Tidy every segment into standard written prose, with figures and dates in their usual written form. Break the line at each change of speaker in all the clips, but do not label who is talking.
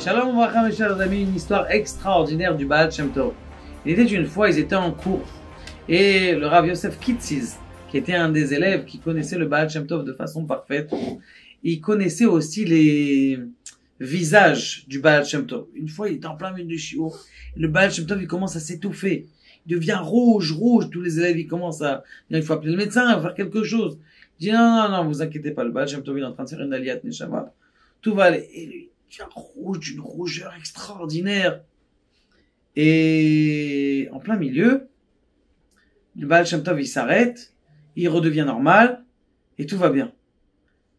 Shalom Ouvracha, mes chers amis, une histoire extraordinaire du Baal Shem Tov. Il était une fois, ils étaient en cours, et le Rav Yosef Kitziz, qui était un des élèves qui connaissait le Baal Shem Tov de façon parfaite, il connaissait aussi les visages du Baal Shem Tov. Une fois, il était en plein milieu du shiur, et le Baal Shem Tov, il commence à s'étouffer. Il devient rouge, tous les élèves, ils commencent à dire, il faut appeler le médecin, il faut faire quelque chose. Il dit, non, vous inquiétez pas, le Baal Shem Tov, il est en train de faire une aliyat neshama. Tout va aller. Et lui, il devient rouge, d'une rougeur extraordinaire. Et en plein milieu, le Baal Shem Tov, il s'arrête, il redevient normal, et tout va bien.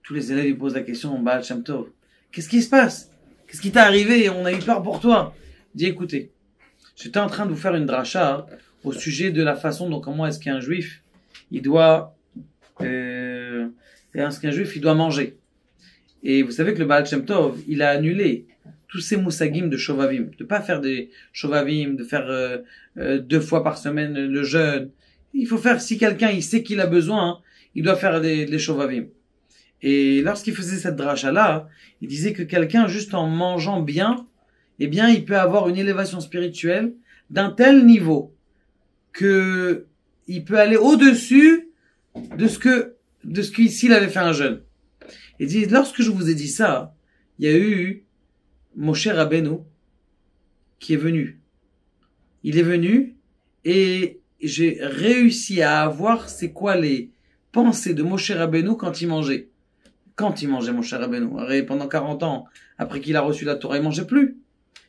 Tous les élèves, ils posent la question au Baal Shem Tov. Qu'est-ce qui se passe? Qu'est-ce qui t'est arrivé? On a eu peur pour toi. Il dit, écoutez, j'étais en train de vous faire une dracha au sujet de la façon dont comment est-ce qu'un juif, il doit, manger. Et vous savez que le Baal Shem Tov, il a annulé tous ces moussagim de shovavim, de pas faire des shovavim, de faire 2 fois par semaine le jeûne. Il faut faire, si quelqu'un il sait qu'il a besoin, il doit faire des shovavim. Et lorsqu'il faisait cette dracha-là, il disait que quelqu'un, juste en mangeant bien, eh bien, il peut avoir une élévation spirituelle d'un tel niveau que il peut aller au-dessus de ce que s'il avait fait un jeûne. Il dit, lorsque je vous ai dit ça, il y a eu Moshe Rabbeinu qui est venu. Il est venu et j'ai réussi à avoir c'est quoi les pensées de Moshe Rabbeinu quand il mangeait. Quand il mangeait Moshe Rabbeinu. Pendant 40 ans, après qu'il a reçu la Torah, il mangeait plus.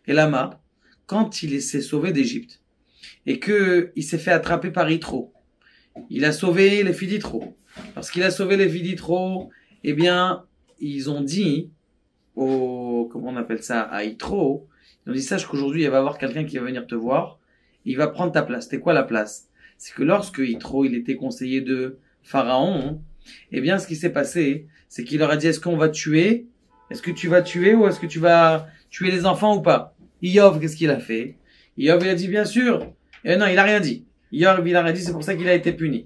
Et Lama, quand il s'est sauvé d'Égypte et que il s'est fait attraper par Yitro, il a sauvé les filles d'Yitro. Lorsqu'il a sauvé les filles d'Yitro, eh bien, ils ont dit comment on appelle ça, à Yitro, ils ont dit, sache qu'aujourd'hui, il va y avoir quelqu'un qui va venir te voir, il va prendre ta place. C'était quoi la place? C'est que lorsque Yitro, il était conseiller de Pharaon, eh bien, ce qui s'est passé, c'est qu'il leur a dit, est-ce qu'on va tuer? Est-ce que tu vas tuer ou est-ce que tu vas tuer les enfants ou pas? Iyov, qu'est-ce qu'il a fait? Iyov, il a dit, bien sûr. Et non, il a rien dit. Iyov, il a rien dit, c'est pour ça qu'il a été puni.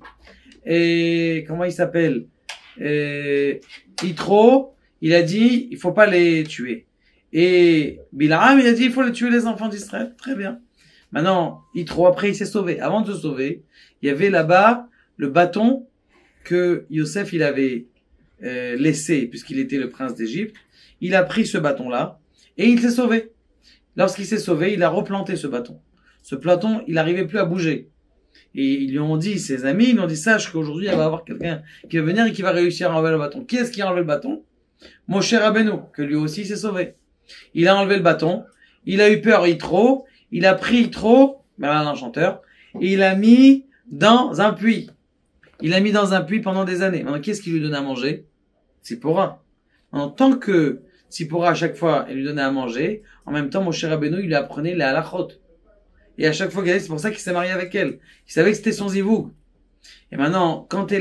Et, comment il s'appelle? Yitro, il a dit, il faut pas les tuer. Et Bilaam, il a dit, il faut les tuer les enfants d'Israël. Très bien. Maintenant, Yitro, après, il s'est sauvé. Avant de se sauver, il y avait là-bas le bâton que Yosef, il avait laissé, puisqu'il était le prince d'Égypte. Il a pris ce bâton-là, et il s'est sauvé. Lorsqu'il s'est sauvé, il a replanté ce bâton. Ce bâton, il n'arrivait plus à bouger. Et ils lui ont dit, ses amis, ils lui ont dit, sache qu'aujourd'hui, il va y avoir quelqu'un qui va venir et qui va réussir à enlever le bâton. Qui est-ce qui a enlevé le bâton? Moshe Rabbeinu, que lui aussi s'est sauvé. Il a enlevé le bâton, il a eu peur Yitro, il a pris Yitro, un enchanteur, et il l'a mis dans un puits. Il l'a mis dans un puits pendant des années. Maintenant, qu'est-ce qu'il lui donnait à manger? Tzipora. En tant que Tzipora, à chaque fois, elle lui donnait à manger, en même temps, Moshe Rabbeinu, il lui apprenait les halachot. Et à chaque fois qu'elle est, c'est pour ça qu'il s'est marié avec elle. Il savait que c'était son zivoug. Et maintenant, quand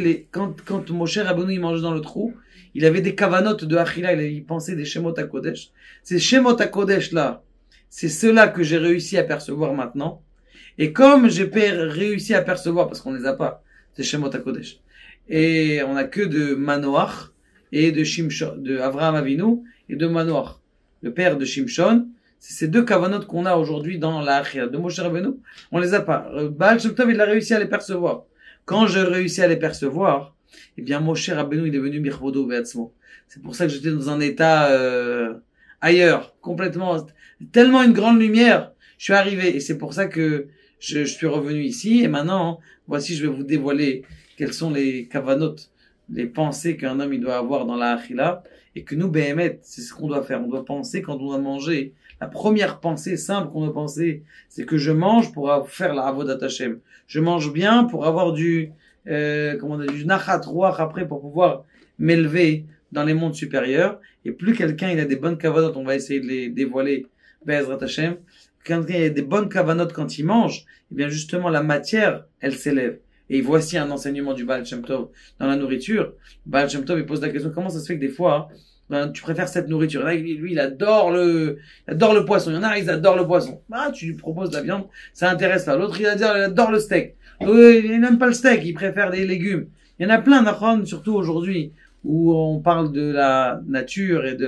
Moshe Rabbeinu, il mangeait dans le trou, il avait des kavanotes de Achila, il pensait des Shemot HaKodesh. Ces Shemot HaKodesh là, c'est ceux-là que j'ai réussi à percevoir maintenant. Et comme j'ai réussi à percevoir, parce qu'on les a pas, ces Shemot HaKodesh, et on a que de Manoach, et de Shimshon, de Avraham Avinu, et de Manoach, le père de Shimshon. C'est ces 2 kavanotes qu'on a aujourd'hui dans la Achila. De Moshe Rabbeinu, on les a pas. Baal Shem Tov, il a réussi à les percevoir. Quand j'ai réussi à les percevoir, eh bien, Moshe Rabbeinu, il est venu Birvodo Be'atzmo. C'est pour ça que j'étais dans un état, ailleurs. Complètement. Tellement une grande lumière. Je suis arrivé. Et c'est pour ça que je suis revenu ici. Et maintenant, voici, je vais vous dévoiler quelles sont les kavanotes, les pensées qu'un homme, il doit avoir dans la Achila. Et que nous, Behemet, c'est ce qu'on doit faire. On doit penser quand on doit manger. La première pensée simple qu'on doit penser, c'est que je mange pour faire la Avodat Hashem. Je mange bien pour avoir du Nachat Ruach après pour pouvoir m'élever dans les mondes supérieurs. Et plus quelqu'un il a des bonnes kavanotes, on va essayer de les dévoiler, Be'ezrat Hashem. Quand il a des bonnes kavanotes quand il mange, eh bien justement la matière, elle s'élève. Et voici un enseignement du Baal Shem Tov dans la nourriture. Baal Shem Tov il pose la question, comment ça se fait que des fois, tu préfères cette nourriture? Là, lui, il adore le poisson. Il y en a, ils adorent le poisson. Tu lui proposes de la viande, ça intéresse pas. L'autre, il adore le steak. Il n'aime pas le steak, il préfère des légumes. Il y en a plein d'achron, surtout aujourd'hui, où on parle de la nature et de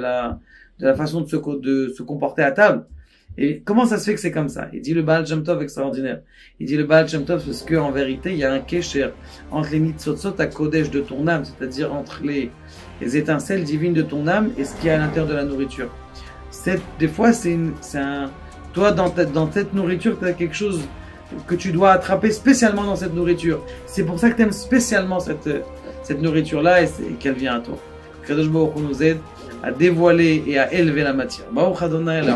de la façon de se comporter à table. Et comment ça se fait que c'est comme ça? Il dit le Baal Shem Tov extraordinaire. Il dit le Baal Shem Tov parce que en vérité, il y a un kesher entre les nitzotzot à kodesh de ton âme, c'est-à-dire entre les étincelles divines de ton âme et ce qu'il y a à l'intérieur de la nourriture. Des fois, toi, dans cette nourriture, tu as quelque chose que tu dois attraper spécialement dans cette nourriture. C'est pour ça que tu aimes spécialement cette nourriture-là et qu'elle vient à toi. Kadosh Baruch Hu nous aide à dévoiler et à élever la matière. Baruch Adonai, la